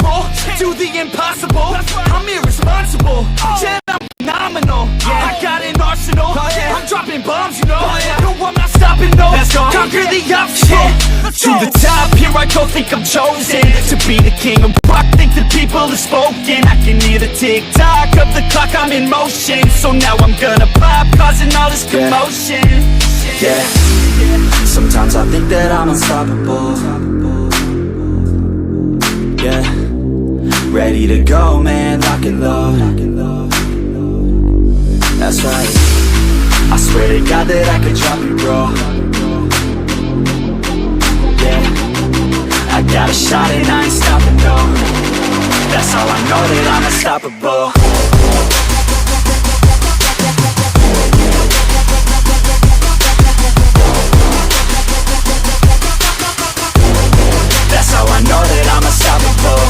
possible, do the impossible. I'm irresponsible, yeah, I'm phenomenal. I got an arsenal, I'm dropping bombs, you know. No, I'm not stopping, no. Conquer the obstacle. To the top, here I go, think I'm chosen to be the king of rock, think the people have spoken. I can hear the tick-tock of the clock, I'm in motion. So now I'm gonna pop, causing all this commotion. Yeah, sometimes I think that I'm unstoppable. Yeah, ready to go, man, lock and load. That's right, I swear to God that I could drop you, bro. Yeah, I got a shot and I ain't stopping, no. That's how I know that I'm unstoppable. That's how I know that I'm unstoppable.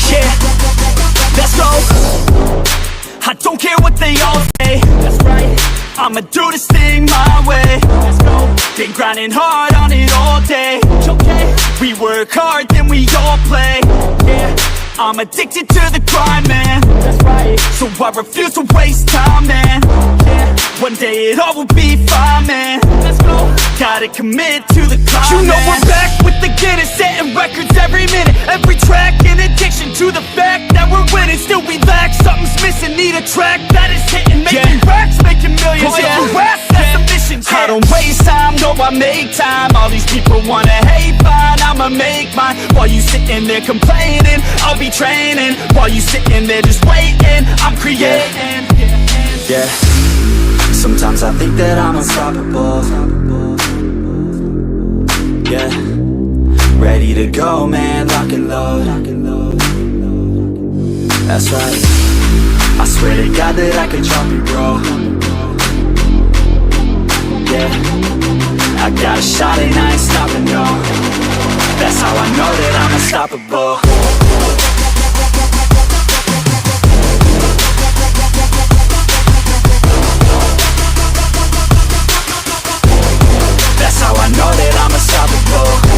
Yeah, let's go. I don't care what they all say. That's right, I'ma do this thing my way. Let's go. Been grinding hard on it all day. Okay, we work hard, then we all play. Yeah, I'm addicted to the grind, man. That's right, so I refuse to waste time, man. Yeah, one day it all will be fine, man. Let's go. Gotta commit to the climb, you know, man. We're back with the Guinness, setting records every minute, every track. In addiction to the fact that we're winning, still we lack, something's missing. Need a track that is hitting, making racks, making millions. That's the mission. I don't waste time, no, I make time. All these people wanna hate, fine, I'ma make mine. While you sitting there complaining, I'll be training. While you sitting there just waiting, I'm creating. Yeah, sometimes I think that I'm unstoppable. Yeah, ready to go, man, lock and load. That's right, I swear to God that I could drop you, bro. Yeah, I got a shot and I ain't stopping, no. That's how I know that I'm unstoppable. That's how I know that I'm unstoppable.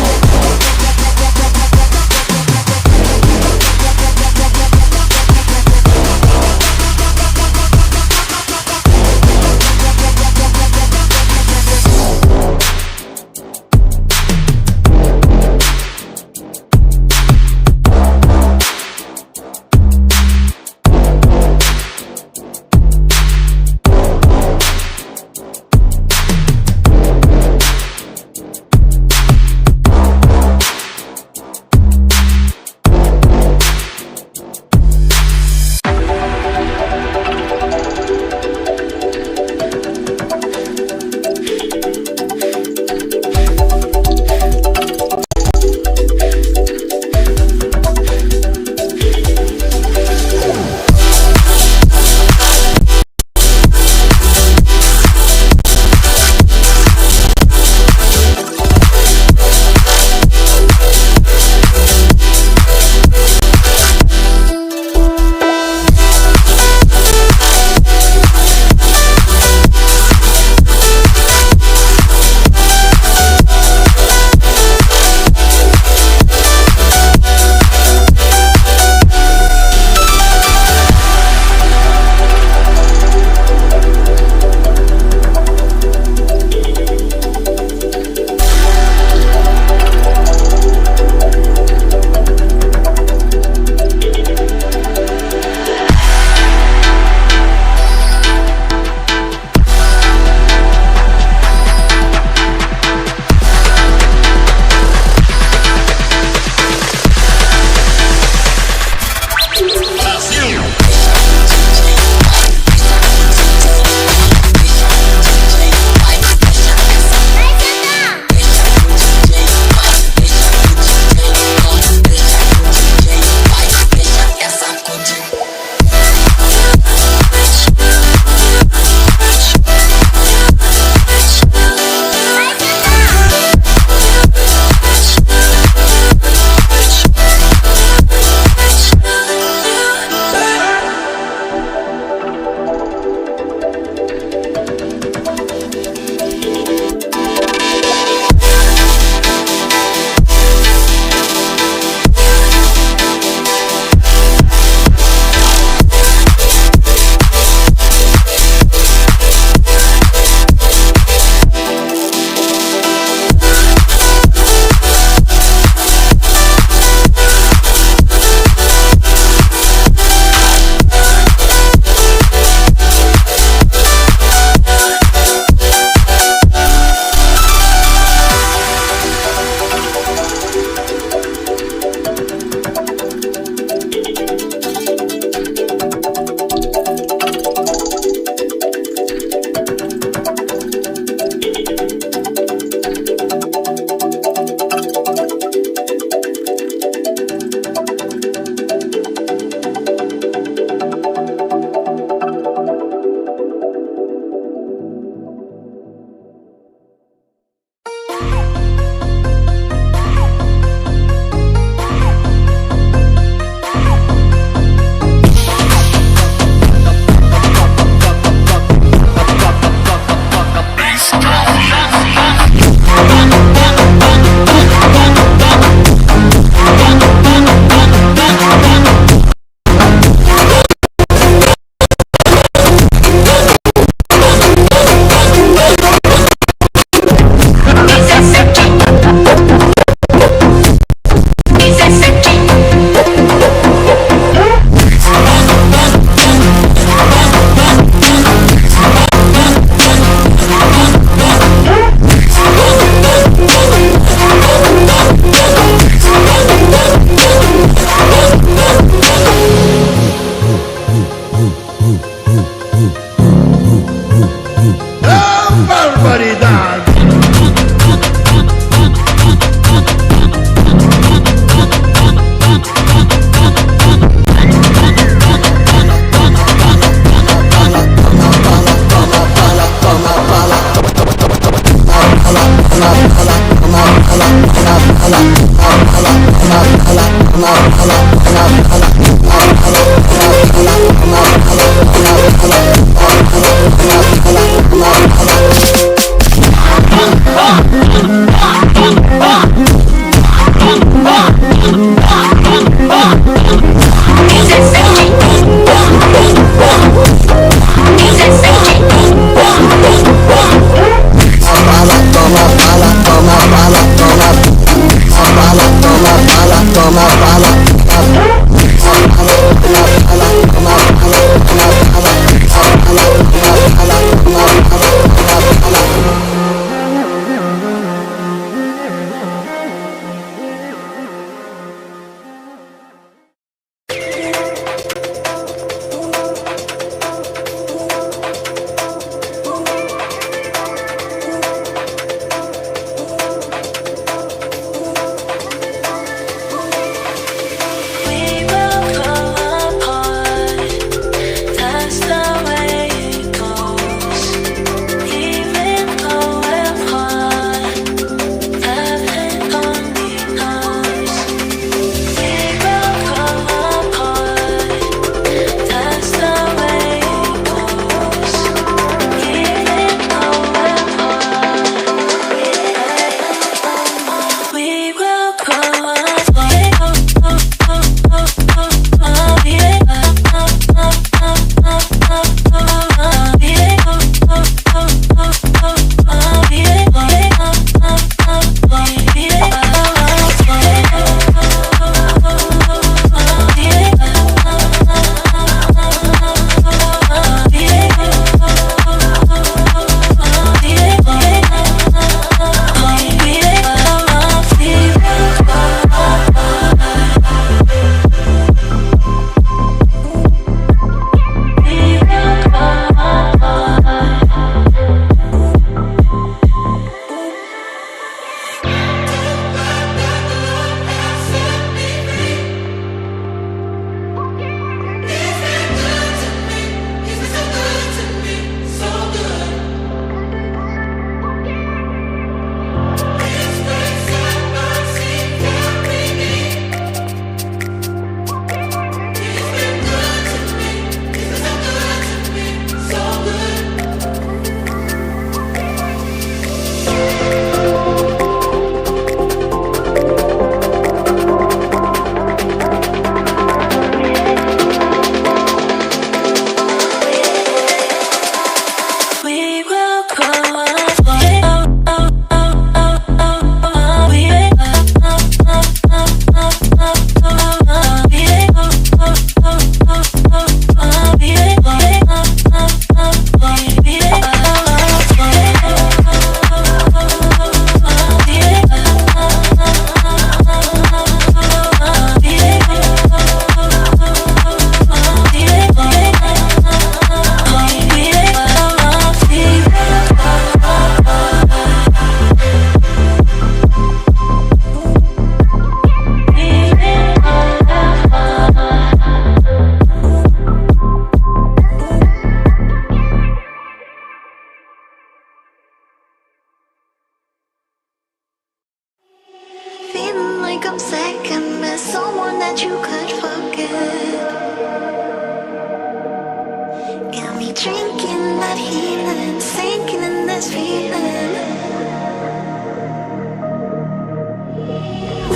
drinking that healing, sinking in this feeling.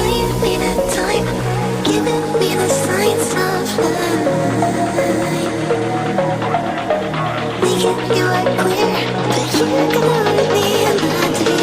Leave me the time, giving me the signs of life. Making you clear, but you're gonna leave me in the day.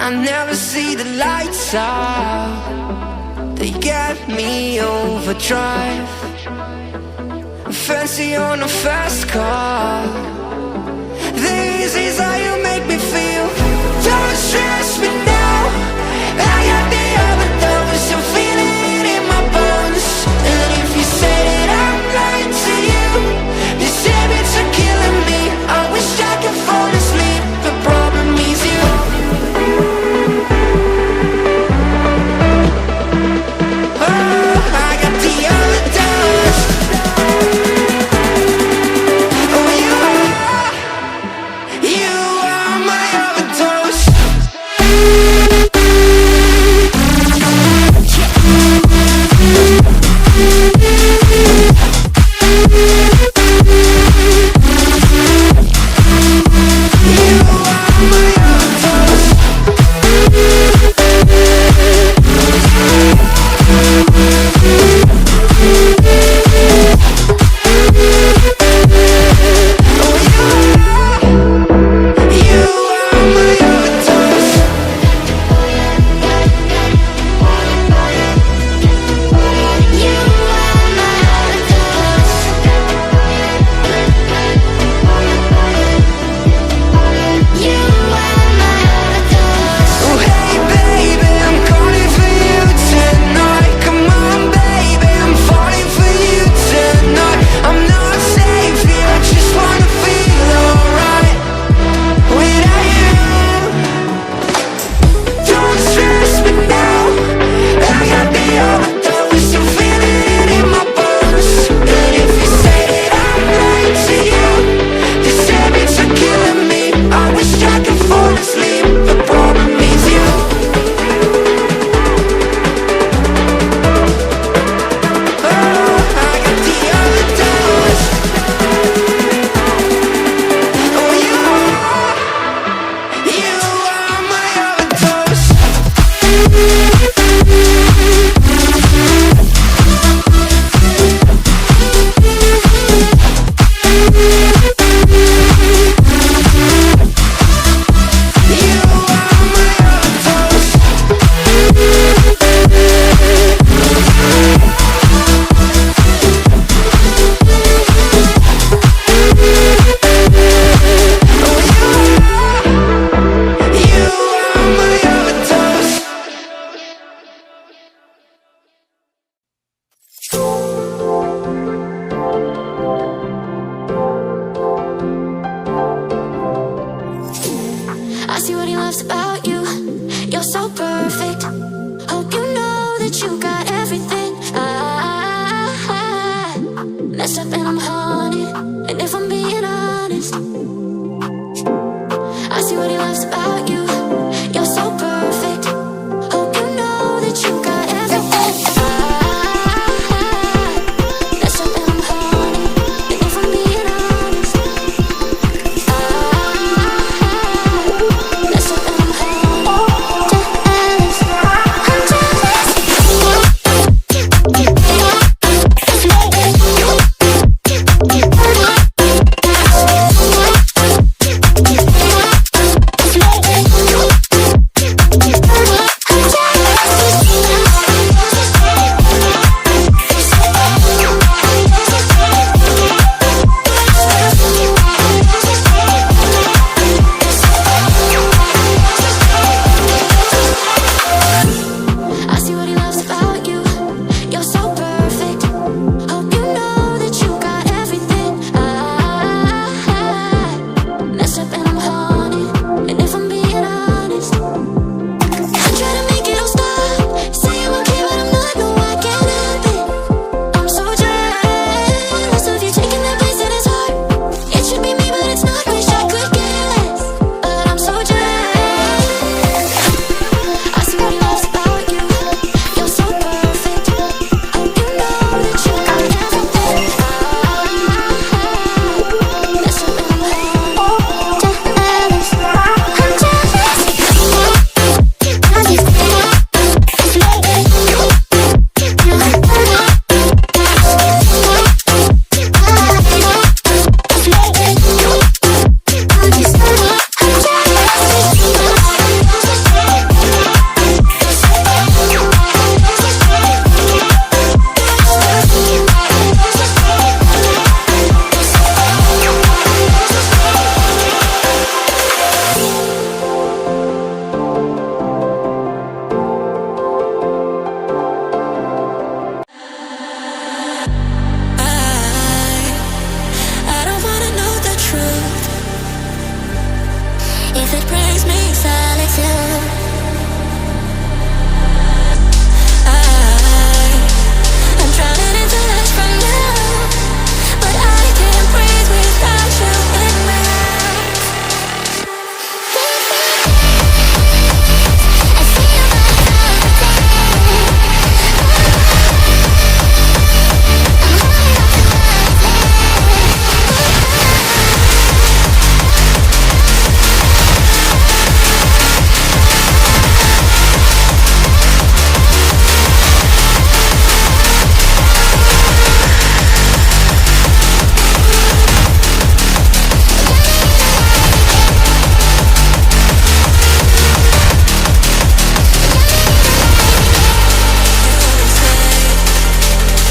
I never see the lights out. They get me overdrive. Fancy on a fast car. This is how you make me feel. Don't stress me now. I got the overdose. I'm feeling it in my bones. And if you say that I'm lying to you, these habits are killing me. I wish I could fall asleep. The problem is you. You are my what he loves about you. You're so perfect. Hope you know that you got everything. I mess up and I'm haunted. And if I'm being honest, I see what he loves about you. You're so perfect. Hope you know that you got everything. I mess up and I'm haunted. And if I'm being honest, mess up and I'm haunted. I'm jealous. I see what he loves about you. You're so perfect. Hope you know that you got everything. I mess up and I'm haunted. And if I'm being honest, I try to make it all stop. Say I'm okay, but I'm not. No, I can't help it. I'm so jealous of you taking that place in his heart. It should be me, but it's not. Wish I could get less, but I'm so jealous. I see what he loves about you. You're so perfect. Hope you know that you got everything. Mess up and I'm jealous. I'm I don't wanna know the truth. If it brings me solitude, I'm drowning into less from you, but I can't breathe without you in my house. I see you myself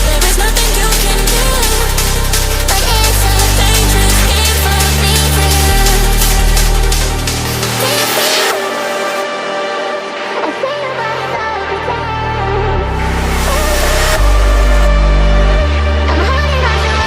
there is nothing you can do, but it's a dangerous game for me to lose. I see you myself again. I'm hiding on your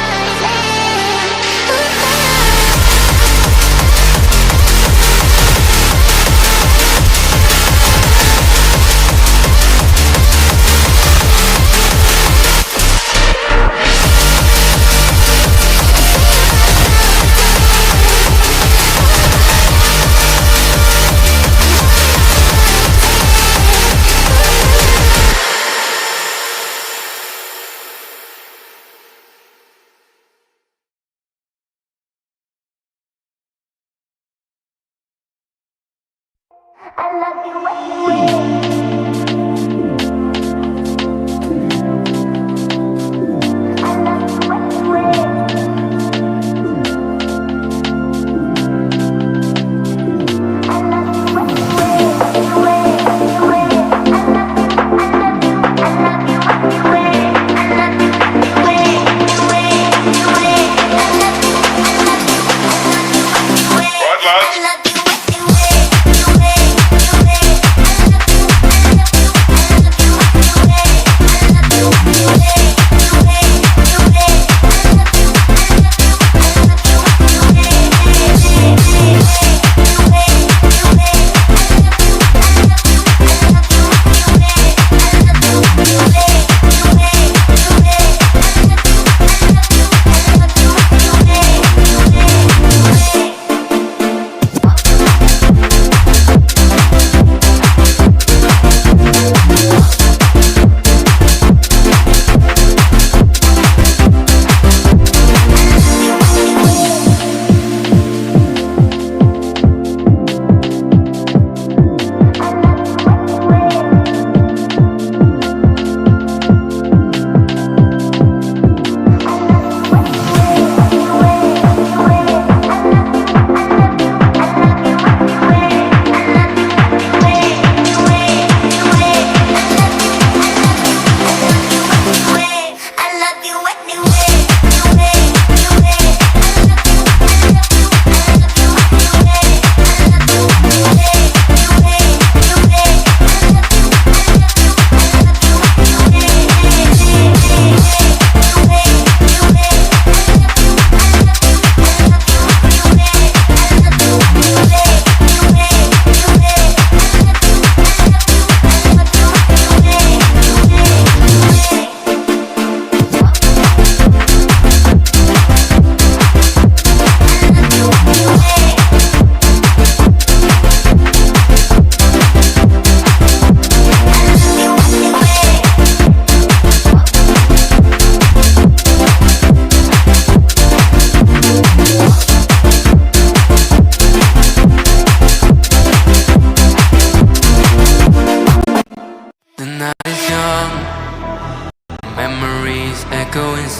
I love you anyway. I love you anyway. I love you anyway. Right, lads? I love you anyway.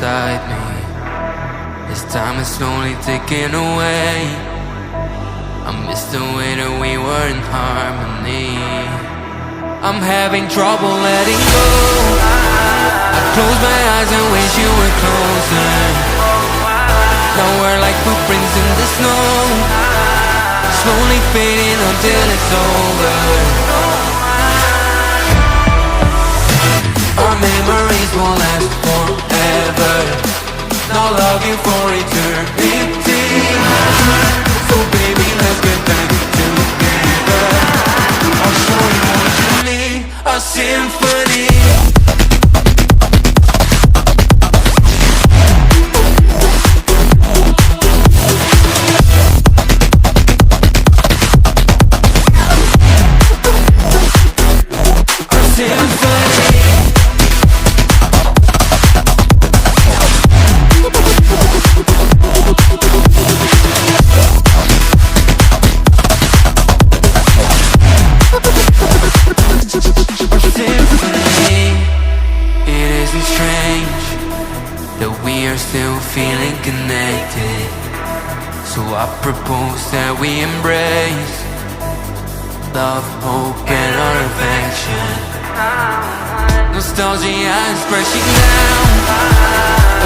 inside me. As time is slowly ticking away, I miss the way that we were in harmony. I'm having trouble letting go. I close my eyes and wish you were closer. Now we're like footprints in the snow, slowly fading until it's over. Our memories won't last forever. I'll love you for eternity. So baby, let's get back together. I'll show you what you need, a symphony. Feeling connected, so I propose that we embrace love, hope, and our affection. Nostalgia is crashing down,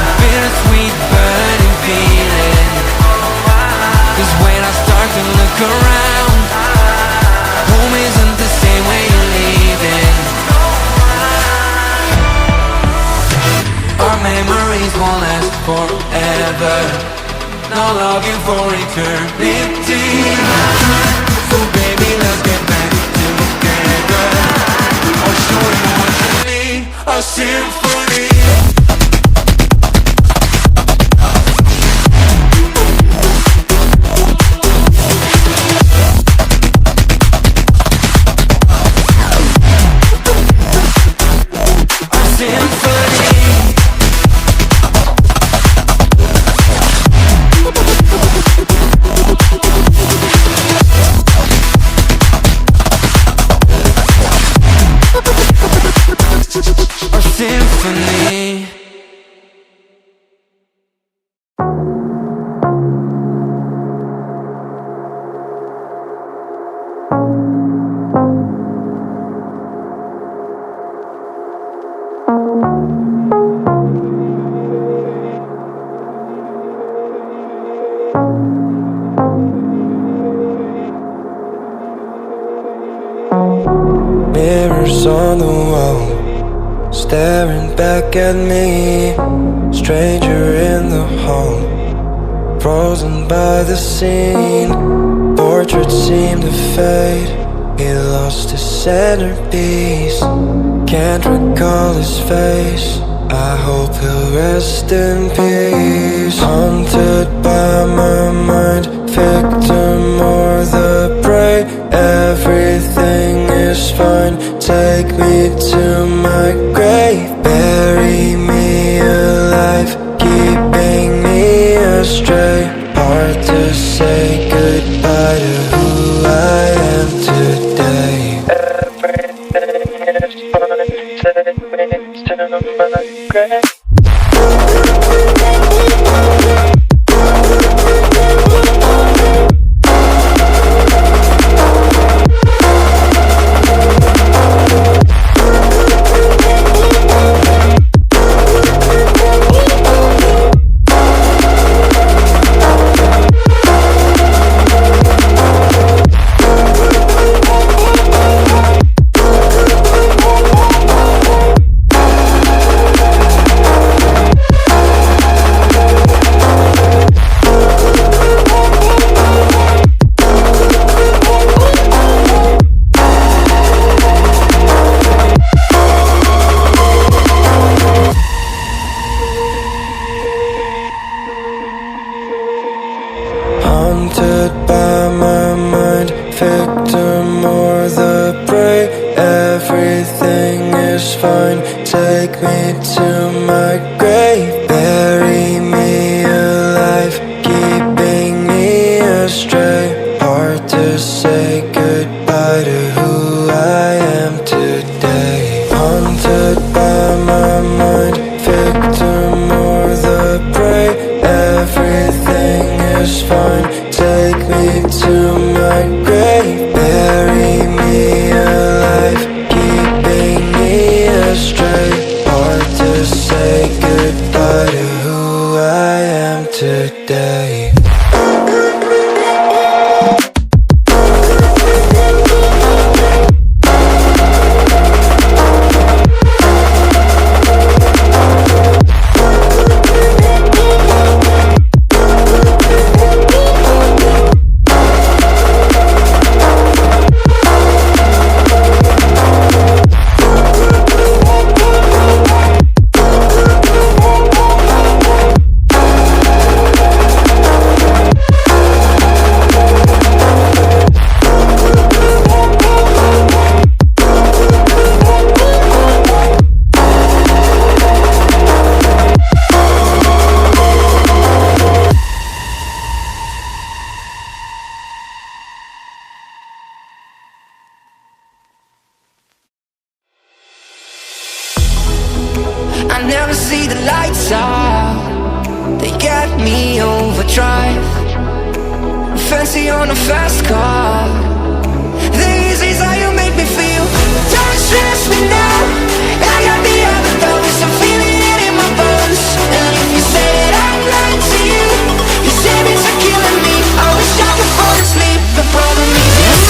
a bittersweet burning feeling. 'Cause when I start to look around, home isn't the same way you're leaving. Our memories won't last forever. I'll love you for eternity. So baby, let's get back together. I'll show you what you need, a symphony. Mirrors on the wall, staring back at me. Stranger in the hall, frozen by the scene. Portraits seem to fade, he lost his centerpiece. Can't recall his face, I hope he'll rest in peace. Haunted by my mind, victim or the prey. Everything is fine, take me to my grave. Bury me alive, keeping me astray. Hard to say goodbye to who I am today. Everything is fine, take me to my grave. Haunted by my mind, victim or the prey. Everything is fine, take me to my grave. Bury me alive, keeping me astray. Hard to say goodbye to who I am today. Haunted by my mind, victim or I never see the lights out. They get me overdrive. Fancy on a fast car. This is how you make me feel. Don't stress me now. I got the other thoughts, I'm feeling it in my bones. And if you say that I'm lying to you, you say it's a killing me. I wish I could fall asleep. The problem is you.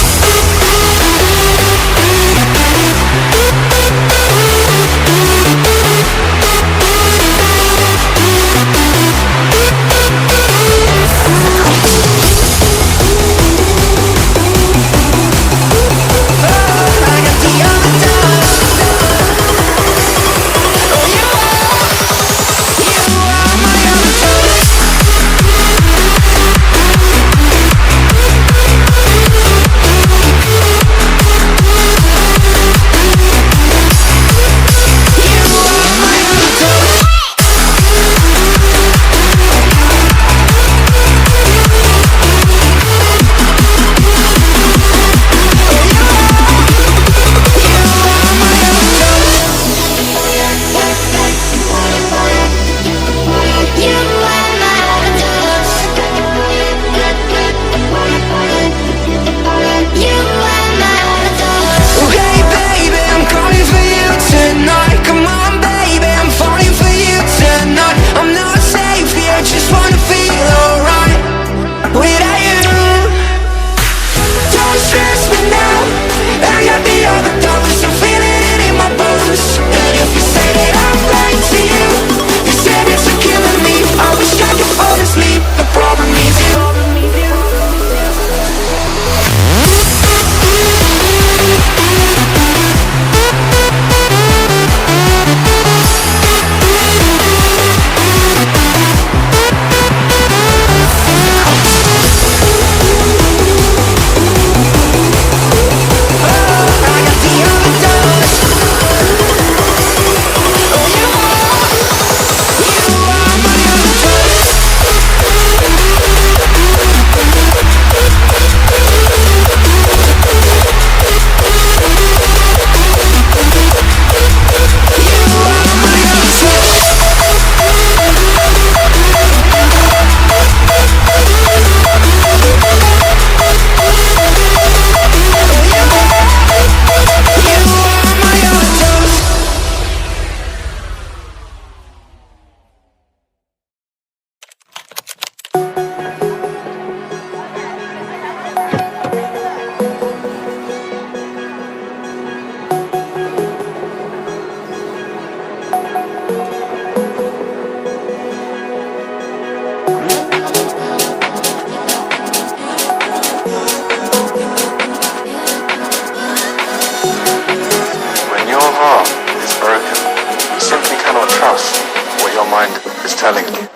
Trust what your mind is telling you.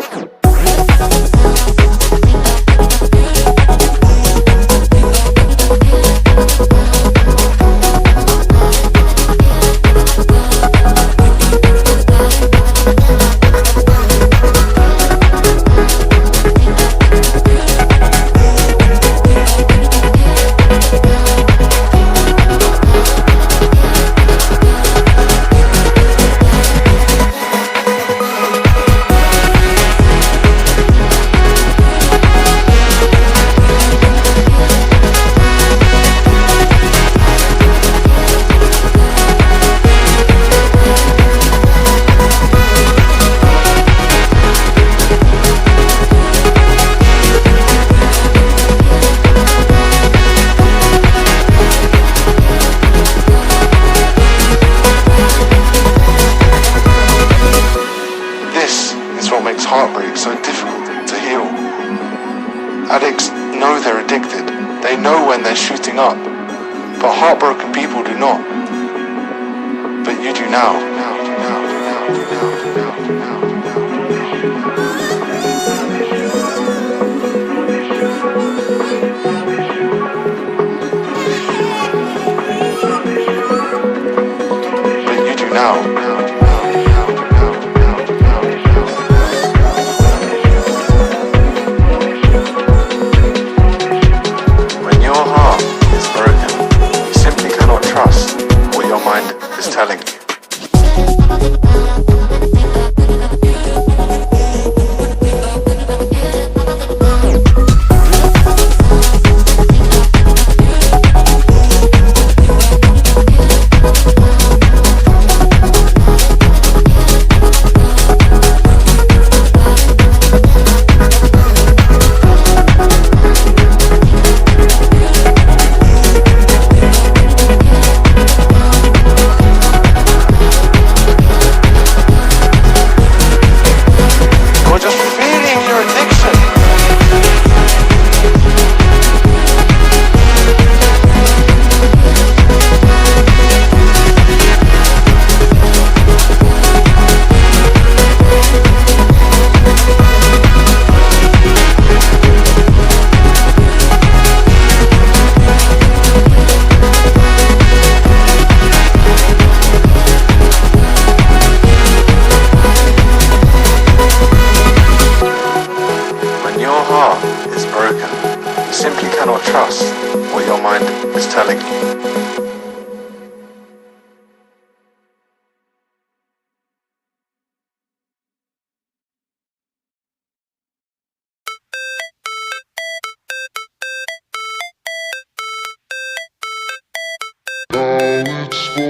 Never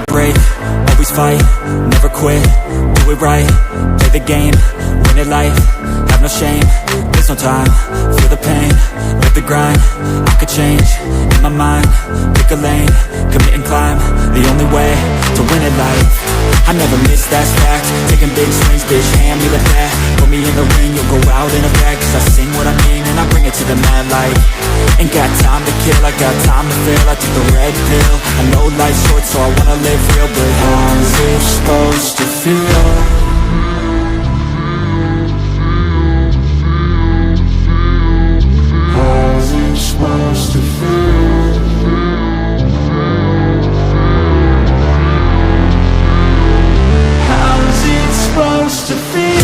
break, always fight, never quit, do it right, play the game, win it life, have no shame, there's no time, feel the pain, live the grind, I could change, in my mind, pick a lane, commit and climb, the only way to win it life. I never miss, that's fact, taking big swings, bitch, hand me the bat, put me in the ring, you'll go out in a bag, cause I sing what I mean and I bring it to the mad light. Ain't got time to kill, I got time to feel, I took the red pill, I know life's short so I wanna live real, but how's it supposed to feel? How's it supposed to feel? How's it supposed to feel?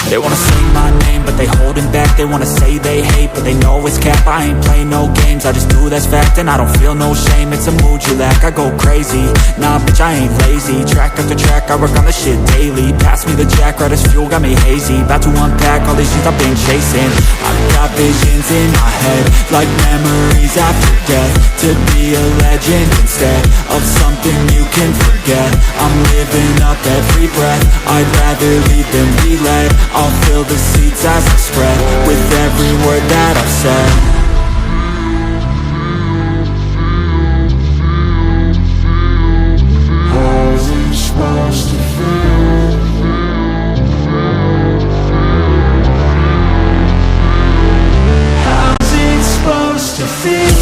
They wanna say my name, but they holding back. They wanna say they hate, but they know it's cap. I ain't play no games, I just do that's fact. And I don't feel no shame, it's a mood you lack. I go crazy, nah bitch I ain't lazy. Track after track, I work on this shit daily. Pass me the jack, right as fuel, got me hazy. About to unpack all these things I've been chasing. I've got visions in my head, like memories after death. To be a legend instead of something you can forget. I'm living up every breath, I'd rather lead than be led. I'll fill the seats as I spread with every word that I've said. How's it supposed to feel? How's it supposed to feel?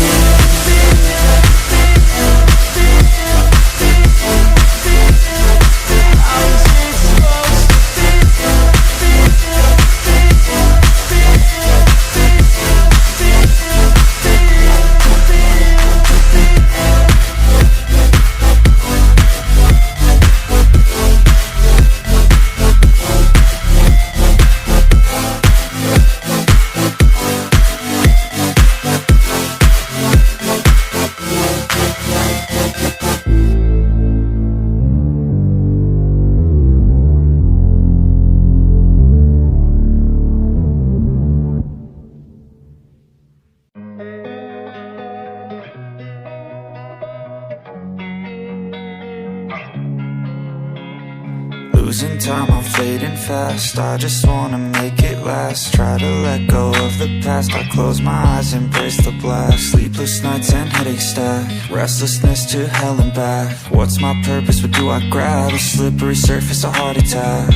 Losing time, I'm fading fast. I just wanna make it last. Try to let go of the past. I close my eyes, embrace the blast. Sleepless nights and headaches stack. Restlessness to hell and back. What's my purpose, what do I grab? A slippery surface, a heart attack.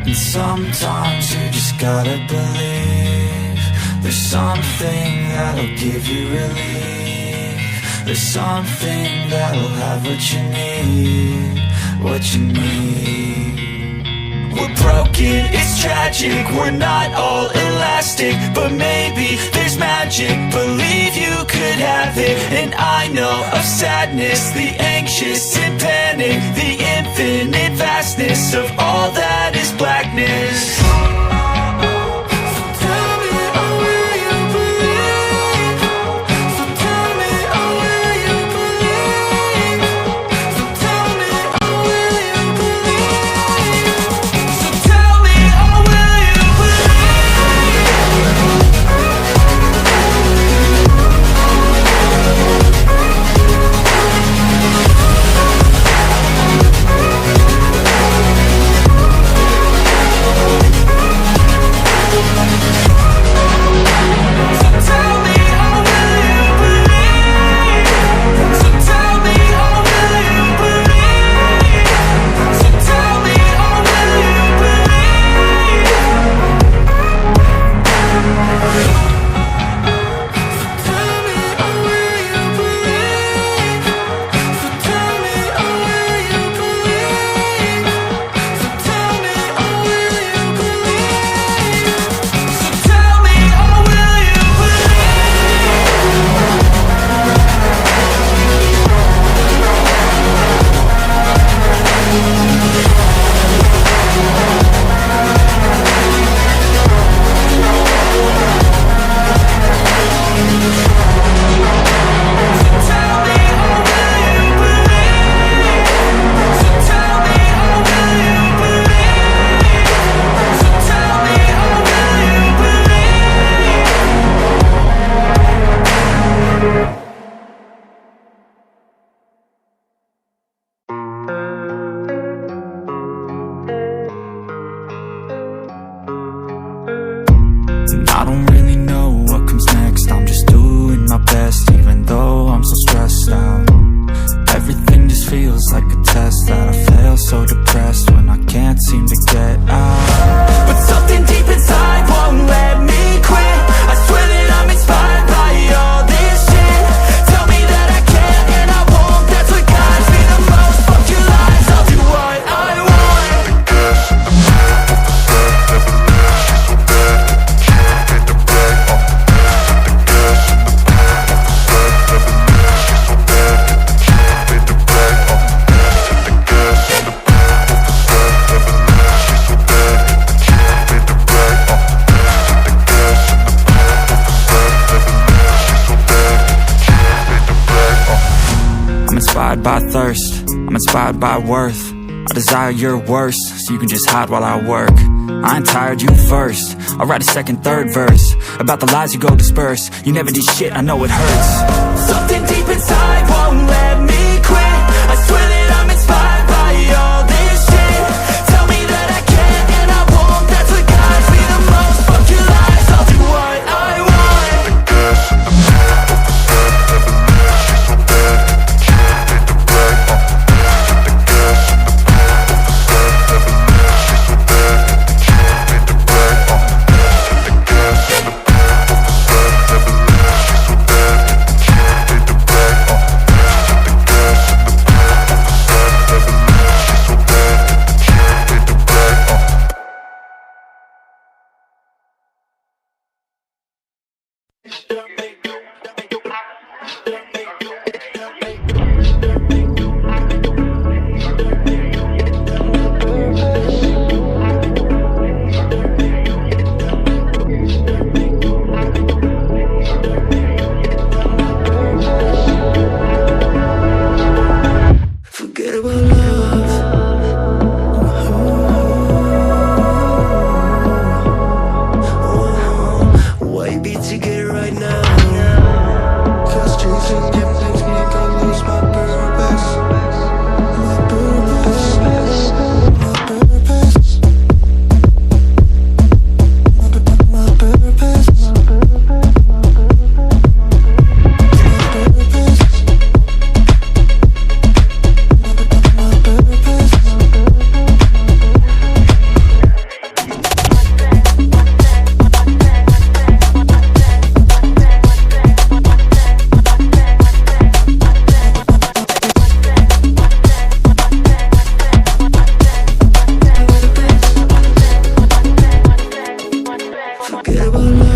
And sometimes you just gotta believe there's something that'll give you relief. There's something that'll have what you need, what you need. We're broken, it's tragic, we're not all elastic, but maybe there's magic, believe you could have it. And I know of sadness, the anxious and panic, the infinite vastness of all that is blackness. inspired by thirst, I'm inspired by worth. I desire your worst, so you can just hide while I work. I ain't tired, you first. I'll write a second, third verse about the lies you go disperse. You never did shit, I know it hurts. Something deep inside won't let me quit. I swear that I'm inspired by all this shit. Tell me that I can't and I won't. That's what guides me the most. Fuck your lies, I'll do what I want. The gas in the back of the set, never met. She's so bad, she don't need the brag. The gas in the back of the set, never met. She's so bad, she don't need the brag. The gas in the back of the set, never met. She's so bad, she don't need the brag. The gas in the back of the set, never met. She's so bad, she don't need the brag. Forget about love. Why be together right now? Cause chasing you makes me go lose my purpose. My purpose. My purpose. My purpose. Forget about love.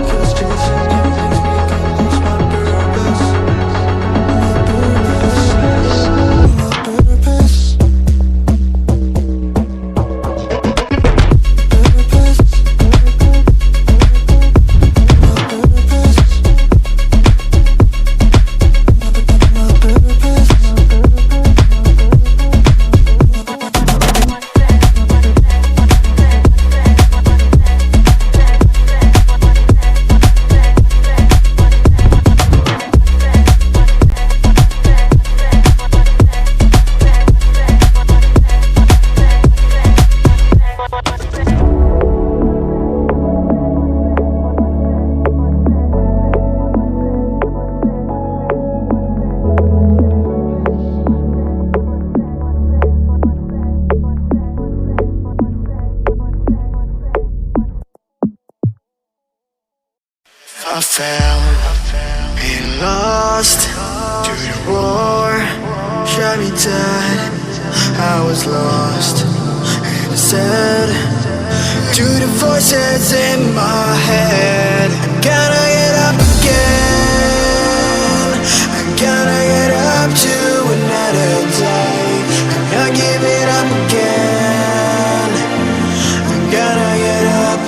Cause chasing you makes me go lose my purpose. My purpose. My purpose. I fell and lost to the roar, shot me dead. I was lost and I said to the voices in my head, I'm gonna get up again. I'm gonna get up to another day. I'm not giving up again. I'm gonna get up.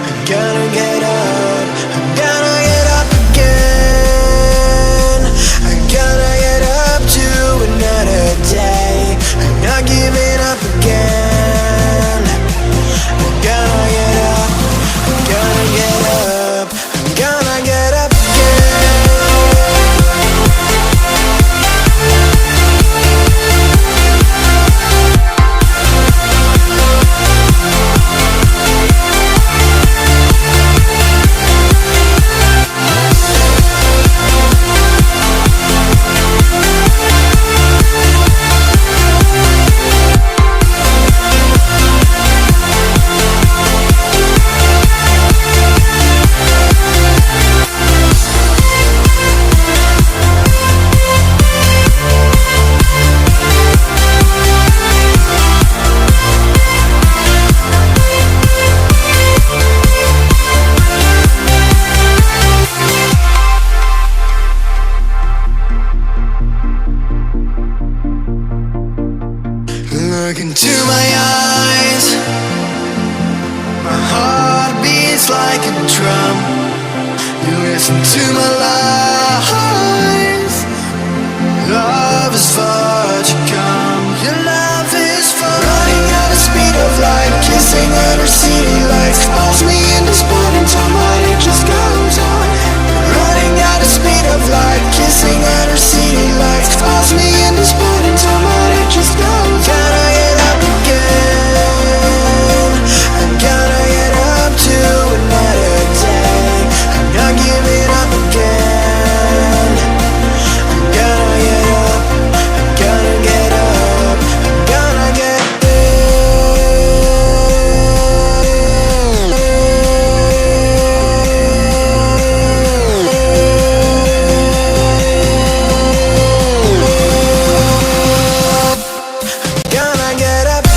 I'm gonna get up. I'm gonna get up again. I'm gonna get up to another day. I'm not giving up again. I'm gonna get up. I'm gonna get up. I'm gonna get up Look into my eyes. My heart beats like a drum. You listen to my lies. Love is far to come. Your love is far. Running at the speed of light, kissing under city lights. Calls me in this point in time, but it just goes on. Running at the speed of light, kissing under city lights. Calls me in this point in time, but it just goes on. Gotta get up again. I gotta get up to another day. I'm not giving up again. I'm gonna get up. I'm gonna get up. I'm gonna get gonna get up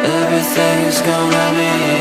everything's gonna be